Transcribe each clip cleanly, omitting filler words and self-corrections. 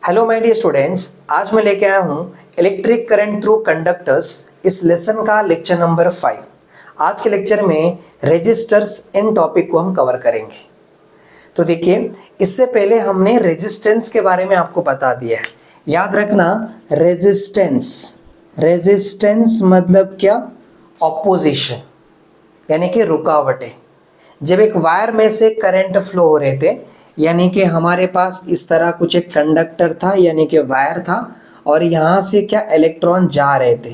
Hello my dear students, आज मैं लेके आया हूँ इलेक्ट्रिक करंट थ्रू कंडक्टर्स इस लेसन का लेक्चर नंबर 5। आज के लेक्चर में रेजिस्टर्स इन टॉपिक को हम कवर करेंगे। तो देखिए, इससे पहले हमने रेजिस्टेंस के बारे में आपको बता दिया है। याद रखना, रेजिस्टेंस मतलब क्या? ऑपोजिशन, यानी कि रुकावटें। जब एक वायर में से करंट फ्लो हो रहे थे, यानी कि हमारे पास इस तरह कुछ एक कंडक्टर था, यानी कि वायर था, और यहाँ से क्या इलेक्ट्रॉन जा रहे थे।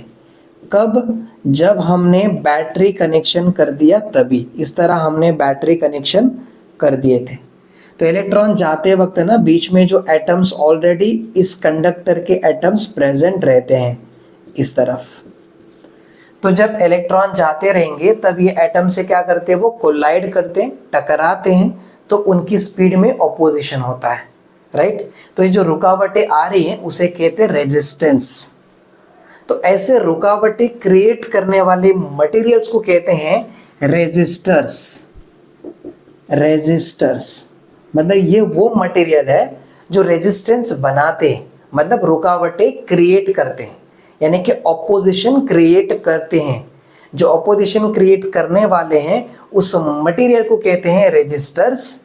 कब? जब हमने बैटरी कनेक्शन कर दिया, तभी इस तरह हमने बैटरी कनेक्शन कर दिए थे। तो इलेक्ट्रॉन जाते वक्त ना बीच में जो एटम्स ऑलरेडी इस कंडक्टर के एटम्स प्रेजेंट रहते हैं इस तरफ। तो जब इलेक्ट्रॉन जाते रहेंगे तब ये एटम से क्या करते हैं, वो कोलाइड करते हैं, टकराते हैं, तो उनकी स्पीड में ऑपोजिशन होता है, राइट। तो ये जो रुकावटें आ रही हैं उसे कहते हैं रेजिस्टेंस। तो ऐसे रुकावटें क्रिएट करने वाले मटेरियल्स को कहते हैं रेजिस्टर्स मतलब ये वो मटेरियल है जो रेजिस्टेंस बनाते हैं, मतलब रुकावटें क्रिएट करते हैं, यानी कि ऑपोजिशन क्रिएट करते हैं। जो ऑपोजिशन क्रिएट करने वाले हैं उस मटेरियल को कहते हैं रेजिस्टर्स,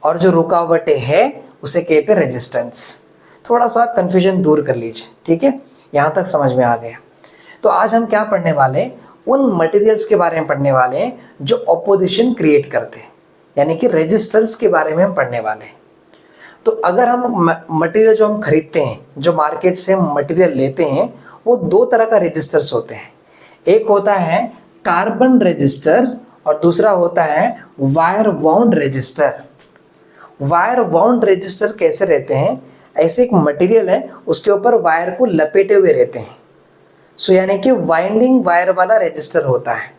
और जो रुकावटें है उसे कहते हैं रेजिस्टेंस। थोड़ा सा कंफ्यूजन दूर कर लीजिए, ठीक है। यहाँ तक समझ में आ गया। तो आज हम क्या पढ़ने वाले हैं, उन मटेरियल्स के बारे में पढ़ने वाले हैं जो ऑपोजिशन क्रिएट करते हैं, यानी कि रेजिस्टर्स के बारे में हम पढ़ने वाले हैं। तो अगर हम मटेरियल जो हम खरीदते हैं, जो मार्केट से हम मटेरियल लेते हैं, वो दो तरह का रेजिस्टर्स होते हैं। एक होता है कार्बन रेजिस्टर और दूसरा होता है wire wound resistor. Wire wound resistor कैसे रहते हैं? ऐसे एक मटेरियल है, उसके ऊपर वायर को लपेटे हुए रहते हैं। सो यानी कि वाइंडिंग वायर वाला रेजिस्टर होता है,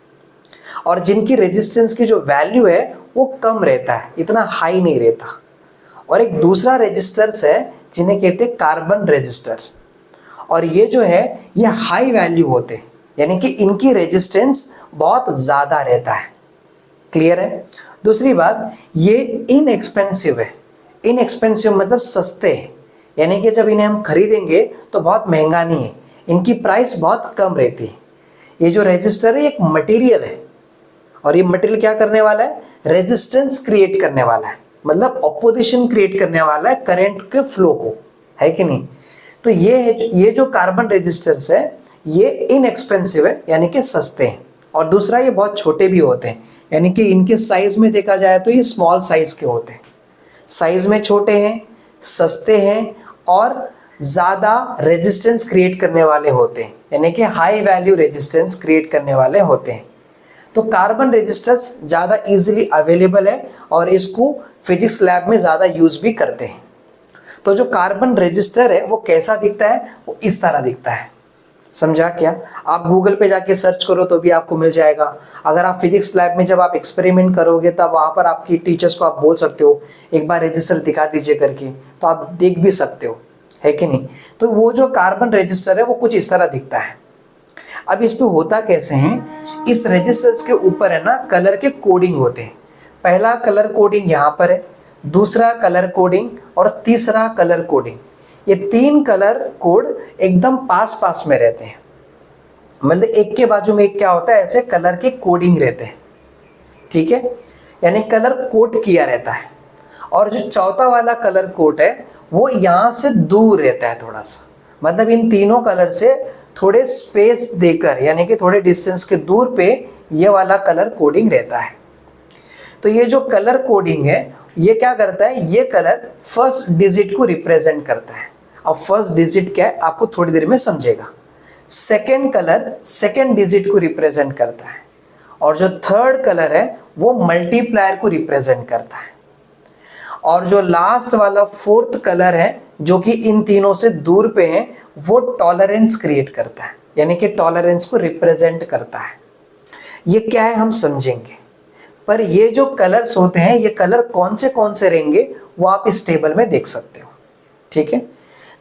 और जिनकी रेजिस्टेंस की जो वैल्यू है वो कम रहता है, इतना हाई नहीं रहता। और एक दूसरा रेजिस्टर्स है जिन्हें कहते हैं कार्बन रेजिस्टर, और ये जो है ये हाई वैल्यू होते हैं, यानी कि इनकी रेजिस्टेंस बहुत ज़्यादा रहता है। क्लियर है? दूसरी बात, ये इनएक्सपेंसिव है। इनएक्सपेंसिव मतलब सस्ते हैं, यानी कि जब इन्हें हम खरीदेंगे तो बहुत महंगा नहीं है, इनकी प्राइस बहुत कम रहती है। ये जो रेजिस्टर है एक मटेरियल है, और ये मटेरियल क्या करने वाला है? रेजिस्टेंस क्रिएट करने वाला है, मतलब ऑपोजिशन क्रिएट करने वाला है करंट के फ्लो को, है कि नहीं। तो ये जो कार्बन रेजिस्टर्स है ये इनएक्सपेंसिव है, यानी कि सस्ते हैं। और दूसरा, ये बहुत छोटे भी होते हैं, यानी कि इनके साइज में देखा जाए तो ये स्मॉल साइज के होते हैं। साइज में छोटे हैं, सस्ते हैं, और ज़्यादा रेजिस्टेंस क्रिएट करने वाले होते हैं, यानी कि हाई वैल्यू रेजिस्टेंस क्रिएट करने वाले होते हैं। तो कार्बन रेजिस्टर्स ज़्यादा इजीली अवेलेबल है, और इसको फिजिक्स लैब में ज़्यादा यूज़ भी करते हैं। तो जो कार्बन रेजिस्टर है वो कैसा दिखता है? वो इस तरह दिखता है। समझा क्या? आप गूगल पे जाके सर्च करो तो भी आपको मिल जाएगा। अगर आप फिजिक्स लैब में जब आप एक्सपेरिमेंट करोगे तब वहाँ पर आपकी टीचर्स को आप बोल सकते हो एक बार रेजिस्टर दिखा दीजिए करके, तो आप देख भी सकते हो, है कि नहीं। तो वो जो कार्बन रेजिस्टर है वो कुछ इस तरह दिखता है। अब इस पे होता कैसे हैं, इस रेजिस्टर्स के ऊपर है ना कलर के कोडिंग होते हैं। पहला कलर कोडिंग यहाँ पर है, दूसरा कलर कोडिंग, और तीसरा कलर कोडिंग। ये तीन कलर कोड एकदम पास पास में रहते हैं, मतलब एक के बाजू में एक क्या होता है, ऐसे कलर के कोडिंग रहते हैं, ठीक है, यानी कलर कोड किया रहता है। और जो चौथा वाला कलर कोड है वो यहाँ से दूर रहता है थोड़ा सा, मतलब इन तीनों कलर से थोड़े स्पेस देकर, यानी कि थोड़े डिस्टेंस के दूर पे ये वाला कलर कोडिंग रहता है। तो ये जो कलर कोडिंग है ये क्या करता है, ये कलर फर्स्ट डिजिट को रिप्रेजेंट करता है। अब फर्स्ट डिजिट क्या है आपको थोड़ी देर में समझेगा। सेकेंड कलर सेकेंड डिजिट को रिप्रेजेंट करता है, और जो थर्ड कलर है वो मल्टीप्लायर को रिप्रेजेंट करता है, और जो लास्ट वाला फोर्थ कलर है जो कि इन तीनों से दूर पे है वो टॉलरेंस क्रिएट करता है, यानी कि टॉलरेंस को रिप्रेजेंट करता है। ये क्या है हम समझेंगे, पर ये जो कलर्स होते हैं ये कलर कौन से रहेंगे वो आप इस टेबल में देख सकते हो, ठीक है।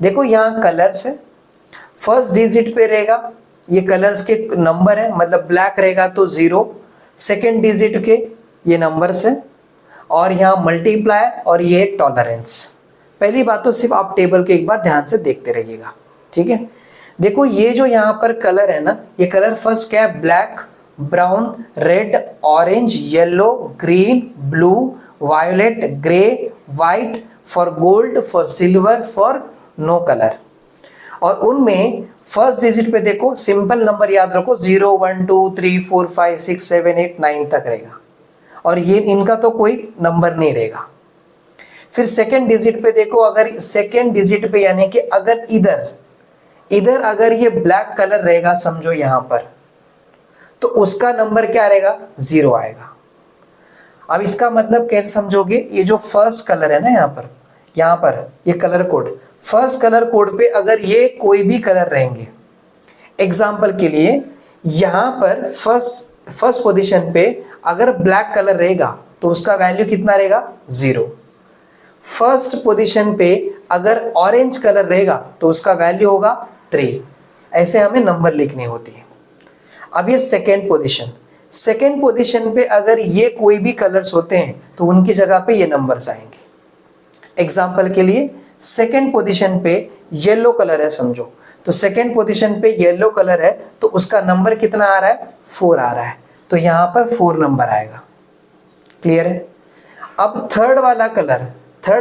देखो यहाँ कलर्स है, फर्स्ट डिजिट पे रहेगा ये कलर्स के नंबर है, मतलब ब्लैक रहेगा तो 0, सेकेंड डिजिट के ये नंबर्स है, और यहाँ मल्टीप्लाई और ये टॉलरेंस, पहली बात तो सिर्फ आप टेबल को एक बार ध्यान से देखते रहिएगा, ठीक है। देखो ये जो यहाँ पर कलर है ना, ये कलर फर्स्ट क्या है, black, brown, red, orange, yellow, green, blue, violet, grey, white, for gold, for silver, for no colour. और उनमें फर्स्ट डिजिट पे देखो सिंपल नंबर याद रखो 0 1 2 3 4 5 6 7 8 9 तक रहेगा, और ये इनका तो कोई नंबर नहीं रहेगा। फिर सेकेंड डिजिट पे देखो, अगर सेकेंड डिजिट पे यानी कि अगर इधर अगर ये ब्लैक कलर रहेगा समझो यहां पर, तो उसका नंबर क्या रहेगा, 0 आएगा। अब इसका मतलब कैसे समझोगे, ये जो फर्स्ट कलर है ना यहाँ पर ये colour code, first colour code पे अगर ये कोई भी कलर रहेंगे, एग्जाम्पल के लिए यहां पर फर्स्ट पोजीशन पे अगर ब्लैक कलर रहेगा तो उसका वैल्यू कितना रहेगा, 0। फर्स्ट पोजीशन पे अगर ऑरेंज कलर रहेगा तो उसका वैल्यू होगा 3। ऐसे हमें नंबर लिखनी होती है। अब ये सेकेंड पोजीशन पे अगर ये कोई भी कलर्स होते हैं तो उनकी जगह पे ये नंबर्स आएंगे। एग्जाम्पल के लिए सेकेंड पोजीशन पे येलो कलर है समझो, तो सेकेंड पोजीशन पे येलो कलर है तो उसका नंबर कितना आ रहा है, 4 आ रहा है, तो यहां पर 4 नंबर आएगा। क्लियर है। अब थर्ड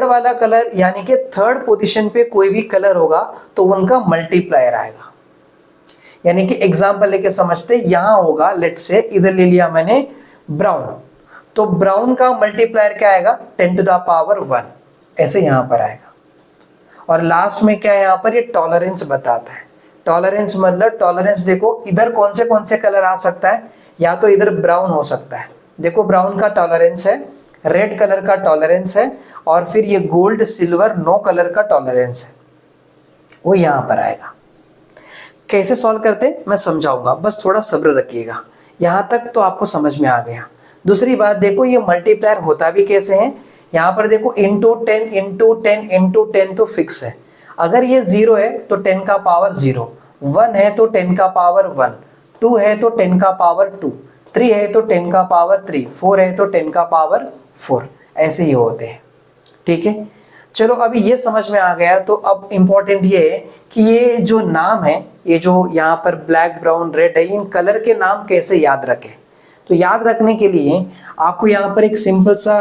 वाला कलर यानी कि थर्ड पोजीशन पे कोई भी कलर होगा तो उनका मल्टीप्लायर आएगा। यानी कि एग्जाम्पल लेके समझते, यहां होगा लेट से, इधर ले लिया मैंने ब्राउन, तो ब्राउन का मल्टीप्लायर क्या आएगा, 10 to the power 1, ऐसे यहां पर आएगा। और लास्ट में क्या है, यहां पर ये टॉलरेंस बताता है। टॉलरेंस मतलब टॉलरेंस देखो इधर कौन से कलर आ सकता है, या तो इधर ब्राउन हो सकता है, देखो ब्राउन का टॉलरेंस है, रेड कलर का टॉलरेंस है, और फिर ये गोल्ड, सिल्वर, नो कलर का टॉलरेंस है, वो यहां पर आएगा। कैसे सॉल्व करते मैं समझाऊंगा, बस थोड़ा सब्र रखिएगा। यहां तक तो आपको समझ में आ गया। दूसरी बात देखो ये मल्टीप्लायर होता भी कैसे है, यहां पर देखो इंटू 10 इंटू 10 इंटू 10 तो फिक्स है। अगर ये 0 है तो 10 का पावर 0, 1 है तो 10 का पावर 1, 2 है तो 10 का पावर 2, 3 है तो 10 का पावर 3, 4 है तो 10 का पावर 4, ऐसे ही होते हैं। ठीक है, चलो अभी ये समझ में आ गया। तो अब इंपॉर्टेंट ये है कि ये जो नाम है, ये जो यहाँ पर ब्लैक, ब्राउन, रेड है, इन कलर के नाम कैसे याद रखें। तो याद रखने के लिए आपको यहाँ पर एक सिंपल सा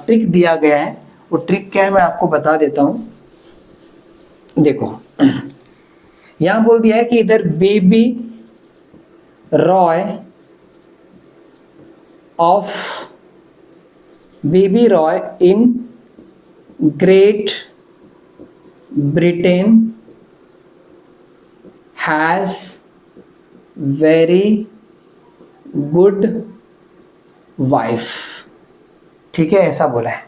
ट्रिक दिया गया है। वो ट्रिक क्या है मैं आपको बता देता हूँ। देखो यहाँ बोल दिया है कि इधर baby Roy in great Britain has very good wife. ठीक है, ऐसा बोला है।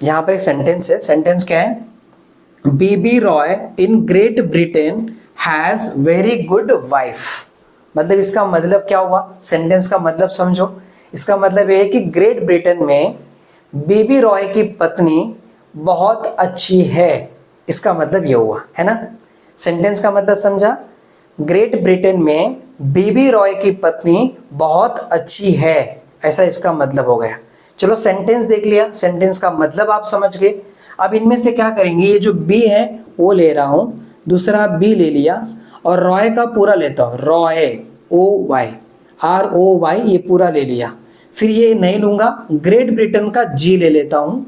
यहां पर एक सेंटेंस है, सेंटेंस क्या है, baby Roy in great Britain has very good wife. मतलब इसका मतलब क्या हुआ, सेंटेंस का मतलब समझो। इसका मतलब ये है कि ग्रेट ब्रिटेन में बेबी रॉय की पत्नी बहुत अच्छी है, इसका मतलब ये हुआ है ना। सेंटेंस का मतलब समझा, ग्रेट ब्रिटेन में बेबी रॉय की पत्नी बहुत अच्छी है, ऐसा इसका मतलब हो गया। चलो सेंटेंस देख लिया, सेंटेंस का मतलब आप समझ गए। अब इनमें से क्या करेंगे, ये जो बी है वो ले रहा हूं, दूसरा बी ले लिया, और रॉय का पूरा लेता हूं, रॉय ROY ये पूरा ले लिया। फिर ये नहीं लूंगा, ग्रेट ब्रिटेन का जी ले लेता हूं,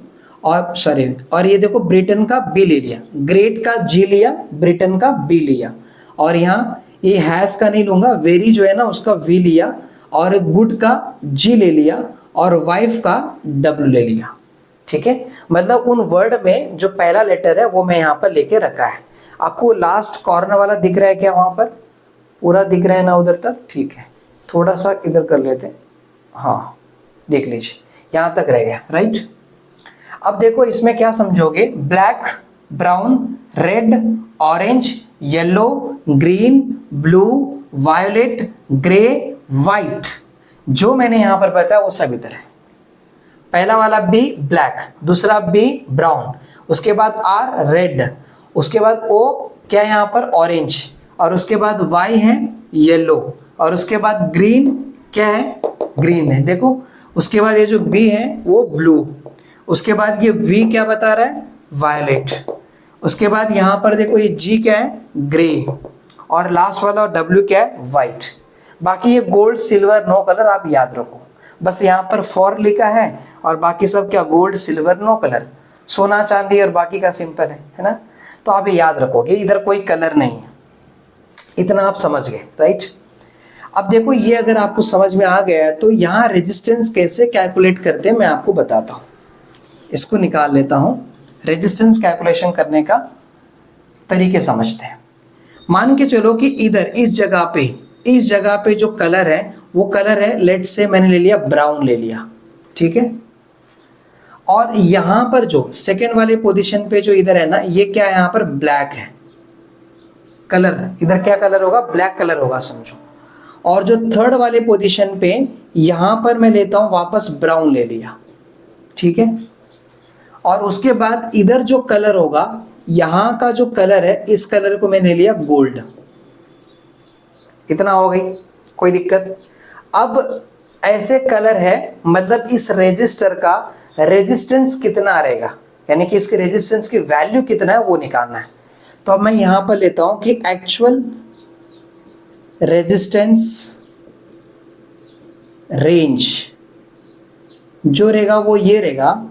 और ये देखो ब्रिटेन का बी ले लिया, ग्रेट का जी लिया, ब्रिटेन का बी लिया, और यहाँ ये हैज का नहीं लूंगा, वेरी जो है ना उसका वी लिया, और गुड का जी ले लिया, और वाइफ का डब्ल्यू ले लिया। ठीक है, मतलब उन वर्ड में जो पहला लेटर है वो मैं यहाँ पर लेके रखा है। आपको लास्ट कॉर्नर वाला दिख रहा है क्या, वहां पर पूरा दिख रहा है ना उधर तक। ठीक है, थोड़ा सा इधर कर लेते हैं, हाँ देख लीजिए यहाँ तक रह गया, राइट। अब देखो इसमें क्या समझोगे, black, brown, red, orange, yellow, green, blue, violet, grey, white, जो मैंने यहां पर बताया वो सब इधर है। पहला वाला बी ब्लैक, दूसरा बी ब्राउन, उसके बाद आर रेड, उसके बाद ओ क्या है यहाँ पर ऑरेंज, और उसके बाद वाई है येलो, और उसके बाद ग्रीन क्या है, ग्रीन है देखो, उसके बाद ये जो बी है वो ब्लू, उसके बाद ये वी क्या बता रहा है, वायलेट। उसके बाद यहाँ पर देखो ये G क्या है, ग्रे, और लास्ट वाला W क्या है, वाइट। बाकी ये गोल्ड सिल्वर नो कलर आप याद रखो, बस यहाँ पर फॉर लिखा है और बाकी सब क्या, गोल्ड सिल्वर नो कलर, सोना चांदी और बाकी का सिंपल है ना। तो आप ये याद रखोगे इधर कोई कलर नहीं है, इतना आप समझ गए, राइट। अब देखो ये अगर आपको समझ में आ गया है तो यहाँ रेजिस्टेंस कैसे कैलकुलेट करते हैं मैं आपको बताता हूँ। इसको निकाल लेता हूँ, रेजिस्टेंस कैलकुलेशन करने का तरीके समझते हैं। मान के चलो कि इधर इस जगह पे जो कलर है वो कलर है, लेट से मैंने ले लिया ब्राउन ले लिया, ठीक है। और यहाँ पर जो सेकेंड वाले पोजीशन पे जो इधर है ना, ये क्या है, यहाँ पर ब्लैक है कलर, इधर क्या कलर होगा, ब्लैक कलर होगा समझो। और जो थर्ड वाले पोजीशन पे यहाँ पर मैं लेता हूँ वापस ब्राउन ले लिया, ठीक है। और उसके बाद इधर जो कलर होगा, यहाँ का जो कलर है इस कलर को मैंने लिया गोल्ड। इतना हो गई, कोई दिक्कत। अब ऐसे कलर है, मतलब इस रेजिस्टर का रेजिस्टेंस कितना रहेगा, यानी कि इसके रेजिस्टेंस की वैल्यू कितना है वो निकालना है। तो अब मैं यहां पर लेता हूं कि एक्चुअल रेजिस्टेंस रेंज जो रहेगा वो ये रहेगा।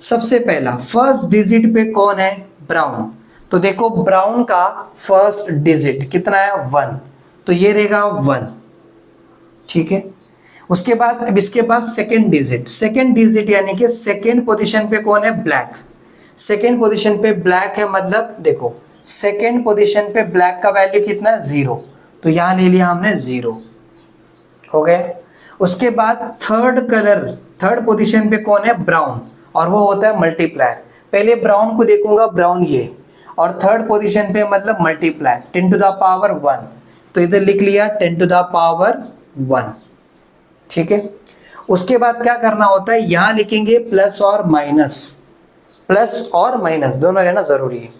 सबसे पहला फर्स्ट डिजिट पे कौन है, ब्राउन। तो देखो ब्राउन का फर्स्ट डिजिट कितना है, 1, तो ये रहेगा 1, ठीक है। उसके बाद अब इसके बाद सेकेंड डिजिट यानी कि सेकेंड पोजीशन पे कौन है, ब्लैक। सेकेंड पोजीशन पे ब्लैक है, मतलब देखो सेकेंड पोजीशन पे ब्लैक का वैल्यू कितना है, 0, तो यहां ले लिया हमने 0, हो गया। उसके बाद थर्ड पोजीशन पे कौन है, ब्राउन, और वो होता है मल्टीप्लायर। पहले ब्राउन को देखूंगा, ब्राउन ये, और थर्ड पोजीशन पे मतलब मल्टीप्लाई 10 टू द पावर 1, तो इधर लिख लिया 10 टू द पावर 1, ठीक है। उसके बाद क्या करना होता है, यहां लिखेंगे प्लस और माइनस दोनों रहना जरूरी है।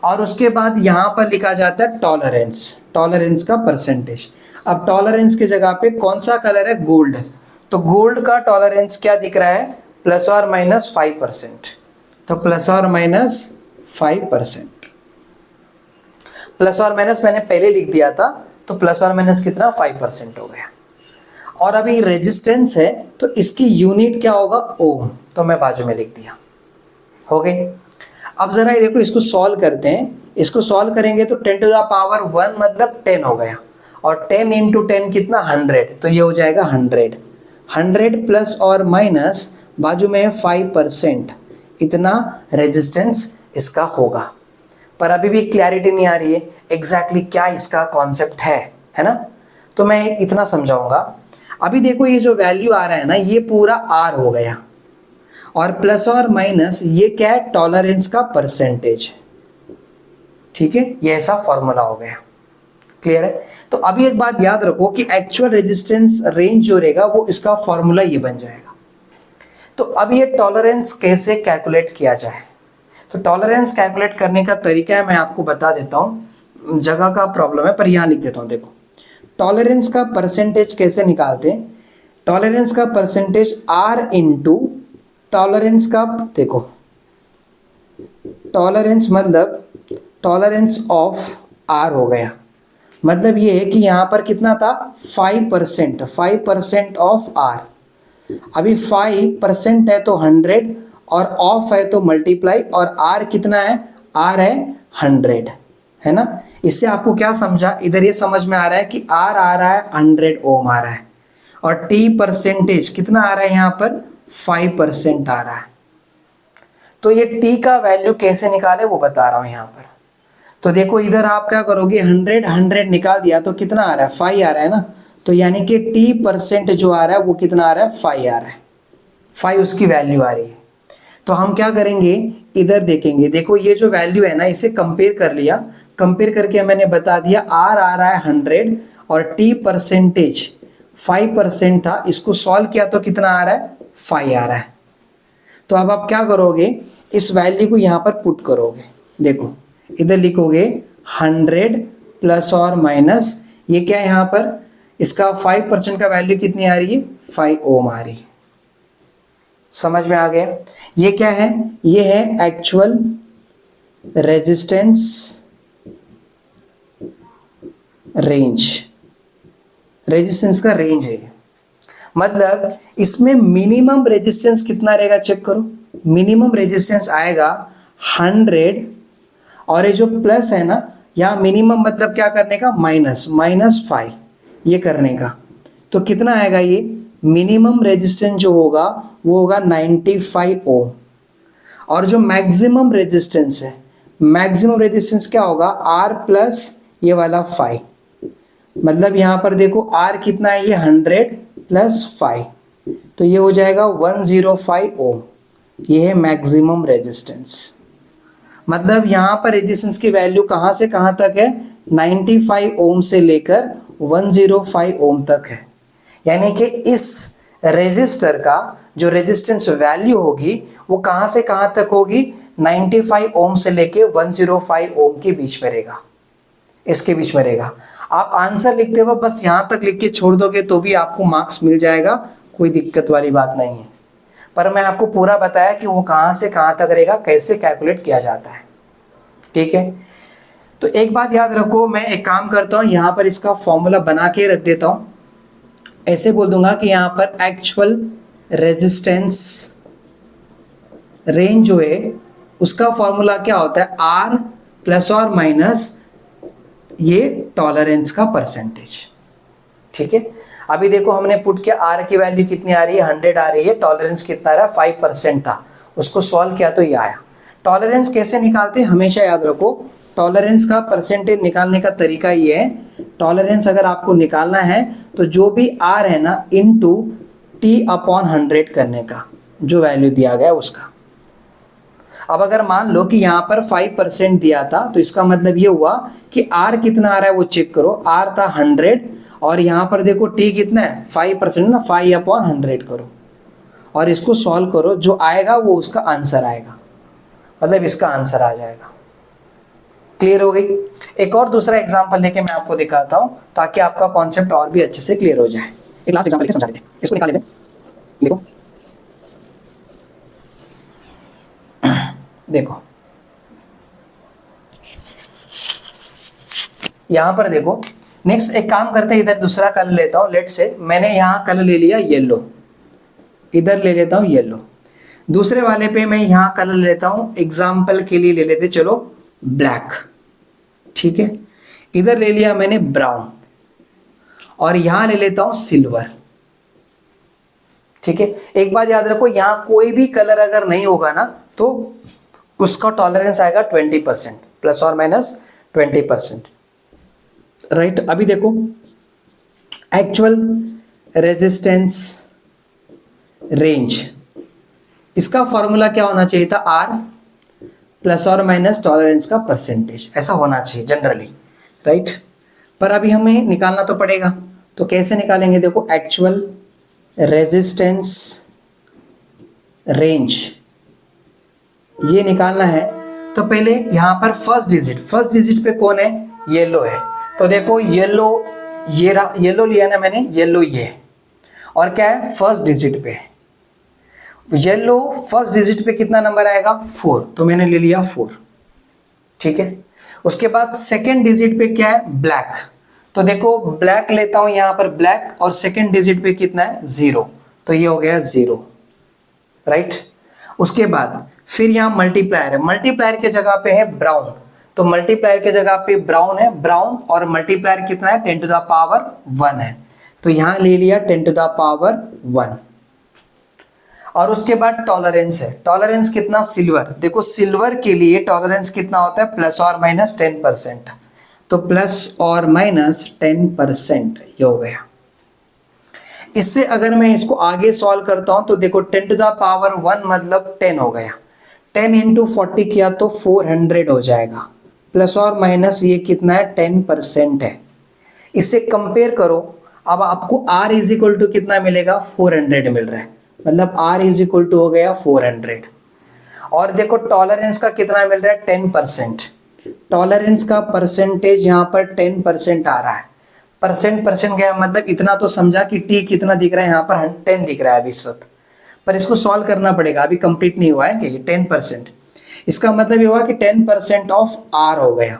और उसके बाद यहां पर लिखा जाता है टॉलरेंस का परसेंटेज। अब टॉलरेंस की जगह पे कौन सा कलर है, गोल्ड, तो गोल्ड का टॉलरेंस क्या दिख रहा है, प्लस और माइनस 5%, तो प्लस और माइनस 5%। प्लस और माइनस मैंने पहले लिख दिया था, तो प्लस और माइनस कितना, 5% हो गया। और अभी रेजिस्टेंस है तो इसकी यूनिट क्या होगा, ओम, तो मैं बाजू में लिख दिया, हो गई। अब जरा ये देखो, इसको सॉल्व करते हैं। इसको सॉल्व करेंगे तो 10 टू द पावर 1 मतलब 10 हो गया, और 10 इंटू 10 कितना, 100, तो ये हो जाएगा 100 प्लस और माइनस बाजू में 5%, इतना रेजिस्टेंस इसका होगा। पर अभी भी क्लैरिटी नहीं आ रही है एग्जैक्टली क्या इसका कॉन्सेप्ट है ना। तो मैं इतना समझाऊंगा। अभी देखो ये जो वैल्यू आ रहा है ना, ये पूरा आर हो गया, और प्लस और माइनस ये क्या है, टॉलरेंस का परसेंटेज, ठीक है। ये ऐसा फॉर्मूला हो गया, क्लियर है। तो अभी एक बात याद रखो कि एक्चुअल रेजिस्टेंस रेंज जो रहेगा वो इसका फॉर्मूला ये बन जाएगा। तो अब ये टॉलरेंस कैसे कैलकुलेट किया जाए, तो टॉलरेंस कैलकुलेट करने का तरीका है, मैं आपको बता देता हूँ। जगह का प्रॉब्लम है पर यहाँ लिख देता हूँ। देखो टॉलरेंस का परसेंटेज कैसे निकालते हैं, टॉलरेंस का परसेंटेज आर इंटू टॉलरेंस का, देखो टॉलरेंस मतलब टॉलरेंस ऑफ आर हो गया। मतलब ये है कि यहाँ पर कितना था, 5% ऑफ आर। अभी 5% है तो 100, और ऑफ है तो मल्टीप्लाई, और आर कितना है, आर है 100, है ना। इससे आपको क्या समझा, इधर ये समझ में आ रहा है कि आर आ रहा है 100 ओम आ रहा है, और टी परसेंटेज कितना आ रहा है, यहाँ पर 5% आ रहा है। तो ये टी का वैल्यू कैसे निकाले वो बता रहा हूँ यहाँ पर। तो देखो इधर आप क्या करोगे, 100 निकाल दिया तो कितना आ रहा है, 5 आ रहा है ना। तो यानी कि टी परसेंट जो आ रहा है वो कितना आ रहा है, 5 आ रहा है, 5 उसकी वैल्यू आ रही है। तो हम क्या करेंगे, इधर देखेंगे, देखो ये जो वैल्यू है ना इसे कंपेयर कर लिया, कंपेयर करके मैंने बता दिया आर आ रहा है 100 और टी परसेंटेज 5% था, इसको सॉल्व किया तो कितना आ रहा है, 5 आ रहा है। तो अब आप क्या करोगे, इस वैल्यू को यहाँ पर पुट करोगे। देखो इधर लिखोगे 100 प्लस और माइनस ये क्या है, यहाँ पर इसका 5% का वैल्यू कितनी आ रही है, 5 ओम आ रही है। समझ में आ गया? ये क्या है? ये है एक्चुअल रेजिस्टेंस रेंज, रेजिस्टेंस का रेंज है ये। मतलब इसमें मिनिमम रेजिस्टेंस कितना रहेगा चेक करो, मिनिमम रेजिस्टेंस आएगा 100, और ये जो प्लस है ना यहाँ मिनिमम मतलब क्या करने का, -5 ये करने का, तो कितना आएगा ये मिनिमम रेजिस्टेंस जो होगा वो होगा 95 ओम। और जो मैक्सिमम रेजिस्टेंस है, मैक्सिमम रेजिस्टेंस क्या होगा, R प्लस ये वाला 5, मतलब यहाँ पर देखो R कितना है, ये 100 प्लस 5, तो ये हो जाएगा 105 ओम। ये है मैक्सिमम रेजिस्टेंस। मतलब यहाँ पर रेजिस्टेंस की वैल्यू कहाँ से कहाँ तक है, 95 ओम से लेकर 105 ओम तक है। यानी कि इस रेजिस्टर का जो रेजिस्टेंस वैल्यू होगी वो कहाँ से कहाँ तक होगी, 95 ओम से लेके 105 ओम के बीच में रहेगा, इसके बीच में रहेगा। आप आंसर लिखते हुए बस यहाँ तक लिख के छोड़ दोगे तो भी आपको मार्क्स मिल जाएगा, कोई दिक्कत वाली बात नहीं है। पर मैं आपको पूरा बताया कि वो कहाँ से कहाँ तक रहेगा, कैसे कैलकुलेट किया जाता है, ठीक है। तो एक बात याद रखो, मैं एक काम करता हूँ, यहाँ पर इसका फॉर्मूला बना के रख देता हूँ। ऐसे बोल दूंगा कि यहाँ पर एक्चुअल रेजिस्टेंस रेंज जो है उसका फॉर्मूला क्या होता है, R प्लस और माइनस ये टॉलरेंस का परसेंटेज, ठीक है। अभी देखो हमने पुट किया, R की वैल्यू कितनी आ रही है, 100 आ रही है, टॉलरेंस कितना आ रहा है, 5% था, उसको सॉल्व किया तो ये आया। टॉलरेंस कैसे निकालते हैं हमेशा याद रखो, टॉलरेंस का परसेंटेज निकालने का तरीका ये है, टॉलरेंस अगर आपको निकालना है तो जो भी R है ना इनटू T/100 करने का, जो वैल्यू दिया गया उसका। अब अगर मान लो कि यहाँ पर 5% दिया था तो इसका मतलब ये हुआ कि R कितना आ रहा है वो चेक करो, R था 100 और यहाँ पर देखो T कितना है 5% ना, 5/100 करो और इसको सॉल्व करो, जो आएगा वो उसका आंसर आएगा, मतलब इसका आंसर आ जाएगा। क्लियर हो गई? एक और दूसरा एग्जांपल लेके मैं आपको दिखाता हूँ ताकि आपका कॉन्सेप्ट और भी अच्छे से क्लियर हो जाए। एक लास्ट एग्जांपल लेके समझा देते हैं, इसको निकाल लेते हैं। देखो देखो यहां पर देखो, नेक्स्ट एक काम करते हैं, इधर दूसरा कलर लेता हूं। लेट से मैंने यहां कलर ले लिया येलो, इधर ले लेता हूं येलो। दूसरे वाले पे मैं यहां कलर लेता हूं, एग्जाम्पल के लिए ले लेते चलो ब्लैक, ठीक है। इधर ले लिया मैंने ब्राउन और यहां ले लेता हूं सिल्वर, ठीक है। एक बात याद रखो, यहां कोई भी कलर अगर नहीं होगा ना तो उसका टॉलरेंस आएगा 20%, प्लस और माइनस 20%, राइट। अभी देखो एक्चुअल रेजिस्टेंस रेंज, इसका फॉर्मूला क्या होना चाहिए था, R प्लस और माइनस टॉलरेंस का परसेंटेज, ऐसा होना चाहिए जनरली, राइट। पर अभी हमें निकालना तो पड़ेगा, तो कैसे निकालेंगे, देखो एक्चुअल रेजिस्टेंस रेंज ये निकालना है तो पहले यहां पर फर्स्ट डिजिट पे कौन है, येलो है। तो देखो येलो, ये येलो लिया ना मैंने, येलो ये, और क्या है फर्स्ट डिजिट पे येलो, फर्स्ट डिजिट पे कितना नंबर आएगा 4, तो मैंने ले लिया 4, ठीक है। उसके बाद सेकेंड डिजिट पे क्या है ब्लैक, तो देखो ब्लैक लेता हूं यहां पर ब्लैक, और सेकेंड डिजिट पे कितना है 0, तो ये हो गया 0, राइट। उसके बाद फिर यहां मल्टीप्लायर है, मल्टीप्लायर के जगह पे है ब्राउन, तो मल्टीप्लायर के जगह पे ब्राउन है, ब्राउन और मल्टीप्लायर कितना है 10⁻1 है, तो यहां ले लिया 10⁻1। और उसके बाद टॉलरेंस है, टॉलरेंस कितना सिल्वर, देखो सिल्वर के लिए टॉलरेंस कितना होता है प्लस और माइनस 10%, तो प्लस और माइनस 10% ये हो गया। इससे अगर मैं इसको आगे सॉल्व करता हूं तो देखो 10⁻1 मतलब 10 हो गया, 10 इंटू 40 किया तो 400 हो जाएगा, प्लस और माइनस ये कितना है 10% है। इससे कंपेयर करो, अब आपको R इज इक्वल टू कितना मिलेगा 400 मिल रहा है, मतलब R इज इक्वल टू हो गया 400। और देखो टॉलरेंस का कितना मिल रहा है 10%, टॉलरेंस का परसेंटेज यहाँ पर 10% आ रहा है, परसेंट गया मतलब इतना तो समझा कि T कितना दिख रहा है यहाँ पर 10 दिख रहा है अभी इस वक्त, पर इसको सॉल्व करना पड़ेगा, अभी कंप्लीट नहीं हुआ है कि 10%। इसका मतलब ये हुआ कि 10% ऑफ आर हो गया।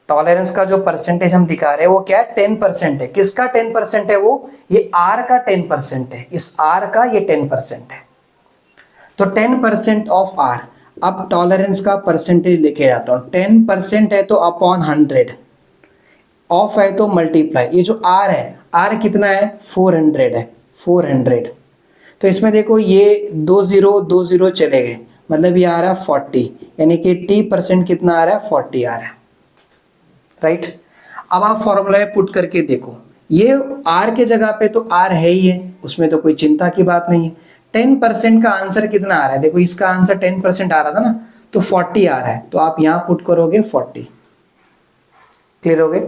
टॉलरेंस का जो परसेंटेज हम दिखा रहे हैं वो क्या है, 10% है। किसका 10% है वो, ये आर का 10% है, इस आर का ये 10% है। तो 10% ऑफ आर, अब टॉलरेंस का परसेंटेज लेके जाता हूं, 10% है तो अपॉन 100, ऑफ है तो मल्टीप्लाई, ये जो आर है, आर कितना है 400 है, 400। तो इसमें देखो ये 2 0 चले गए, मतलब ये आ रहा है 40, यानी कि t% कितना आ रहा है 40 आ रहा है, राइट। अब आप फॉर्मूला में पुट करके देखो, ये r के जगह पे तो r है ही है, उसमें तो कोई चिंता की बात नहीं है। 10% का आंसर कितना आ रहा है, देखो इसका आंसर 10% आ रहा था ना, तो 40 आ रहा है, तो आप यहां पुट करोगे 40। क्लियर हो गए।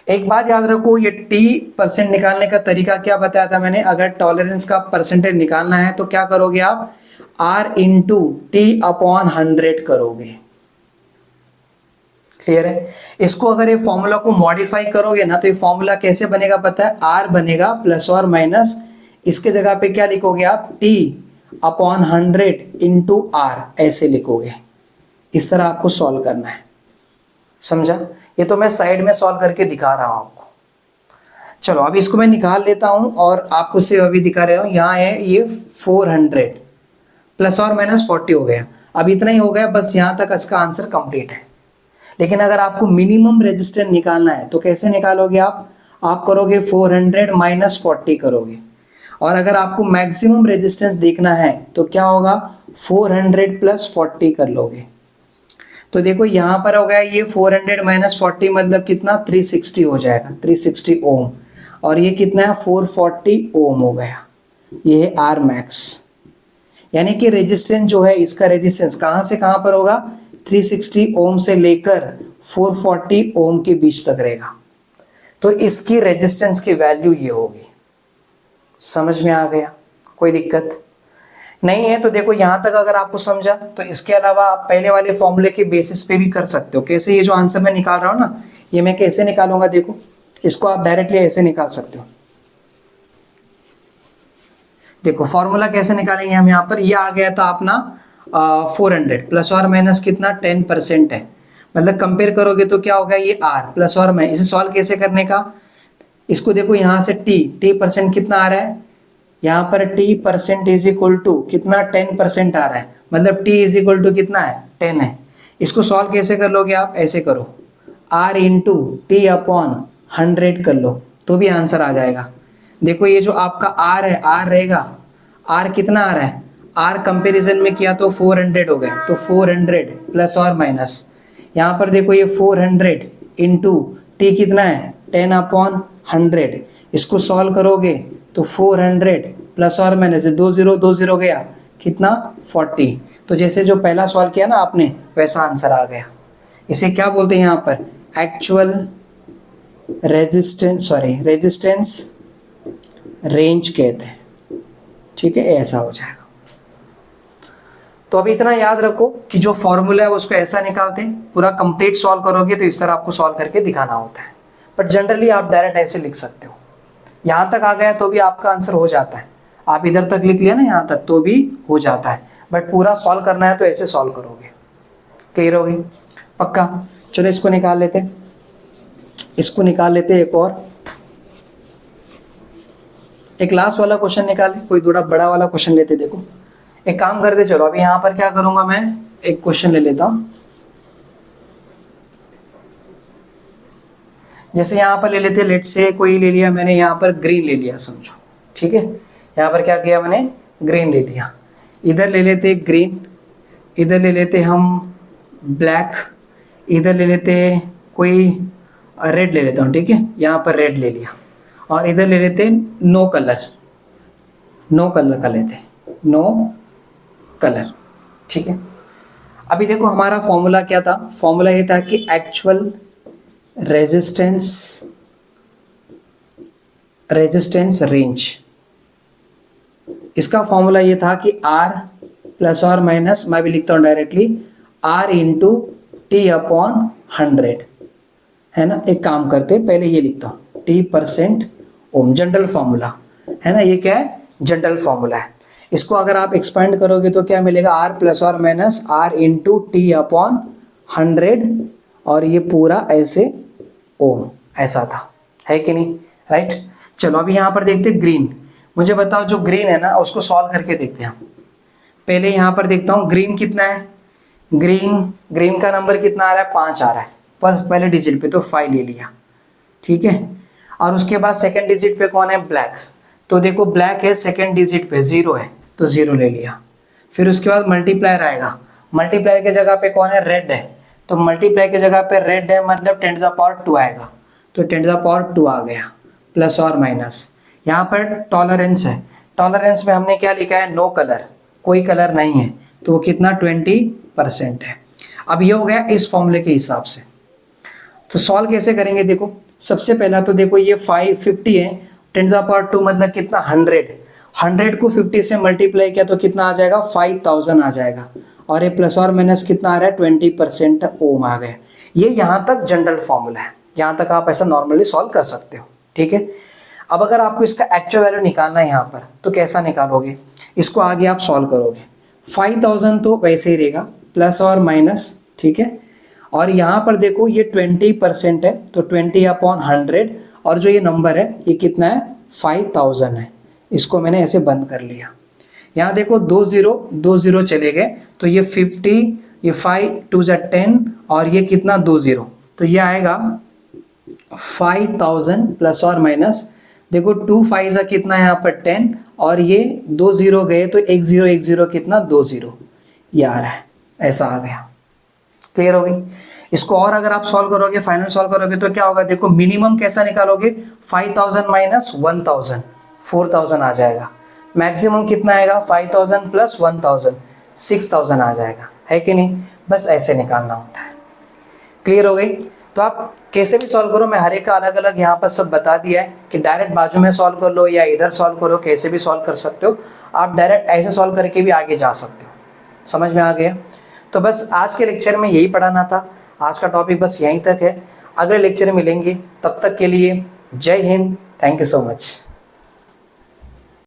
एक बात याद रखो, ये t% निकालने का तरीका क्या बताया था मैंने, अगर टॉलरेंस का परसेंटेज निकालना है तो क्या करोगे आप, r इंटू t/100 करोगे। क्लियर है। इसको अगर ये फॉर्मूला को मॉडिफाई करोगे ना, तो ये फॉर्मूला कैसे बनेगा पता है, r बनेगा प्लस और माइनस, इसके जगह पे क्या लिखोगे आप, t/100 इंटू r, ऐसे लिखोगे। इस तरह आपको सॉल्व करना है, समझा। ये तो मैं साइड में सॉल्व करके दिखा रहा हूं आपको। चलो अब इसको मैं निकाल लेता हूं और आपको सिर्फ अभी दिखा रहा हूं। यहाँ है ये 400 प्लस और माइनस 40 हो गया, अब इतना ही हो गया, बस यहाँ तक इसका आंसर कंप्लीट है। लेकिन अगर आपको मिनिमम रेजिस्टेंस निकालना है तो कैसे निकालोगे आप करोगे 400 माइनस 40 करोगे। और अगर आपको मैक्सिमम रेजिस्टेंस देखना है तो क्या होगा, 400 प्लस 40 कर लोगे। तो देखो यहाँ पर हो गया ये 400 माइनस 40 मतलब कितना, 360 हो जाएगा, 360 ओम। और ये कितना है, 440 ओम हो गया। ये है आर मैक्स, यानी कि रेजिस्टेंस जो है, इसका रेजिस्टेंस कहाँ से कहाँ पर होगा, 360 ओम से लेकर 440 ओम के बीच तक रहेगा। तो इसकी रेजिस्टेंस की वैल्यू ये होगी। समझ में आ गया, कोई दिक्कत नहीं है। तो देखो यहाँ तक अगर आपको समझा, तो इसके अलावा आप पहले वाले फॉर्मूले के बेसिस पे भी कर सकते हो। कैसे, ये जो आंसर मैं निकाल रहा हूँ ना, ये मैं कैसे निकालूंगा, देखो इसको आप डायरेक्टली ऐसे निकाल सकते हो। देखो फॉर्मूला कैसे निकालेंगे हम, यहाँ पर ये आ गया था अपना 400 प्लस और माइनस कितना 10% है, मतलब कंपेयर करोगे तो क्या होगा, ये r प्लस और माइनस। इसे सॉल्व कैसे करने का, इसको देखो यहाँ से t% कितना आ रहा है, यहाँ पर t% इज इक्वल टू कितना 10% आ रहा है, मतलब t इज इक्वल टू कितना है 10 है। इसको सॉल्व कैसे कर लोगे आप, ऐसे करो r इंटू t/100 कर लो तो भी आंसर आ जाएगा। देखो ये जो आपका r है, r रहेगा, r कितना आ रहा है, r कंपैरिजन में किया तो 400 हो गया, तो 400 प्लस और माइनस, यहाँ पर देखो ये 400 इंटू t कितना है 10/100। इसको सॉल्व करोगे तो 400 प्लस और माइनस 2 0 गया, कितना 40। तो जैसे जो पहला सॉल्व किया ना आपने, वैसा आंसर आ गया। इसे क्या बोलते हैं यहाँ पर, एक्चुअल रेजिस्टेंस रेंज कहते हैं। ठीक है, ऐसा हो जाएगा। तो अभी इतना याद रखो कि जो फॉर्मूला है उसको ऐसा निकालते हैं, पूरा कंप्लीट सॉल्व करोगे तो इस तरह आपको सॉल्व करके दिखाना होता है। बट जनरली आप डायरेक्ट ऐसे लिख सकते हो। यहाँ तक आ गया तो भी आपका आंसर हो जाता है, आप इधर तक लिख लिया ना यहाँ तक तो भी हो जाता है। बट पूरा सॉल्व करना है तो ऐसे सॉल्व करोगे। क्लियर होगी, पक्का। चलो इसको निकाल लेते, इसको निकाल लेते एक और, एक लास्ट वाला क्वेश्चन निकाले, कोई थोड़ा बड़ा वाला क्वेश्चन लेते। देखो एक काम करते, चलो अभी यहाँ पर क्या करूंगा मैं, एक क्वेश्चन ले लेता हूँ। जैसे यहाँ पर ले लेते, लेट से कोई ले लिया मैंने, यहाँ पर ग्रीन ले लिया समझो। ठीक है, यहाँ पर क्या किया मैंने, ग्रीन ले लिया। इधर ले लेते ग्रीन, इधर ले लेते हम ब्लैक, इधर ले लेते कोई रेड ले लेता हूँ। ठीक है, यहाँ पर रेड ले लिया, और इधर ले लेते नो कलर का लेते, नो कलर। ठीक है, अभी देखो हमारा फॉर्मूला क्या था, फॉर्मूला ये था कि एक्चुअल रेजिस्टेंस रेंज। इसका फॉर्मूला ये था कि r प्लस और माइनस, मैं भी लिखता हूँ डायरेक्टली, r इंटू t/100 है ना। एक काम करते, पहले ये लिखता हूँ t% ओम, जनरल फॉर्मूला है ना। ये क्या है, जनरल फॉर्मूला है। इसको अगर आप एक्सपेंड करोगे तो क्या मिलेगा, R प्लस और minus R into T upon 100, और ये पूरा ऐसे ओम ऐसा था, है कि नहीं, राइट। चलो अभी यहाँ पर देखते ग्रीन। मुझे बताओ जो ग्रीन है ना उसको सॉल्व करके देखते हैं हम। पहले यहाँ पर देखता हूँ ग्रीन कितना है, ग्रीन का नंबर कितना आ रहा है, 5 आ रहा है, बस पहले डिजिट पे तो 5 ले लिया, ठीक है। और उसके बाद सेकंड डिजिट पे कौन है, ब्लैक, तो देखो ब्लैक है सेकंड डिजिट पे 0 है तो 0 ले लिया। फिर उसके बाद मल्टीप्लायर आएगा, मल्टीप्लायर की जगह पे कौन है, रेड है, तो मल्टीप्लाई की जगह पे रेड है मतलब 10 टू द पावर 2 आएगा, तो 10 टू द पावर 2 आ गया, प्लस और माइनस। यहाँ पर टॉलरेंस है, टॉलरेंस में हमने क्या लिखा है, नो कलर, कोई कलर नहीं है, तो वो कितना 20% है। अब ये हो गया इस फॉर्मूले के हिसाब से। तो सॉल्व कैसे करेंगे, देखो सबसे पहला तो देखो ये 550 है, 10 टू द पावर 2 मतलब कितना 100 को 50 से मल्टीप्लाई किया तो कितना आ जाएगा, 5000 आ जाएगा, और ये प्लस और माइनस कितना आ रहा है, 20% ओम आ गया। ये यहाँ तक जनरल फॉर्मूला है, यहाँ तक आप ऐसा नॉर्मली सॉल्व कर सकते हो, ठीक है। अब अगर आपको इसका एक्चुअल वैल्यू निकालना है यहाँ पर, तो कैसा निकालोगे, इसको आगे आप सॉल्व करोगे, 5000 तो वैसे ही रहेगा प्लस और माइनस, ठीक है। और यहाँ पर देखो ये 20% है तो 20 अपॉन 100, और जो ये नंबर है ये कितना है, 5000 है। इसको मैंने ऐसे बंद कर लिया। यहाँ देखो 2 0 चले गए तो ये 50, ये 5 2 10, और ये कितना 2 0, तो ये आएगा 5000 प्लस और माइनस, देखो 2 5 कितना है यहाँ पर 10, और ये 2 0 गए तो 1 0 कितना 2 0, ये आ रहा है, ऐसा आ गया। क्लियर हो गई। इसको और अगर आप सॉल्व करोगे, फाइनल सॉल्व करोगे तो क्या होगा, देखो मिनिमम कैसा निकालोगे, 5000 माइनस 1000, 4000 आ जाएगा। मैक्सिमम कितना आएगा, 5000 प्लस 1000, 6000 आ जाएगा, है कि नहीं। बस ऐसे निकालना होता है। क्लियर हो गई। तो आप कैसे भी सॉल्व करो, मैं हर एक का अलग अलग यहाँ पर सब बता दिया है कि डायरेक्ट बाजू में सॉल्व कर लो या इधर सॉल्व करो, कैसे भी सॉल्व कर सकते हो आप, डायरेक्ट ऐसे सॉल्व करके भी आगे जा सकते हो। समझ में आ गया। तो बस आज के लेक्चर में यही पढ़ाना था, आज का टॉपिक बस यहीं तक है। अगले लेक्चर में मिलेंगे, तब तक के लिए जय Hind, thank you so much.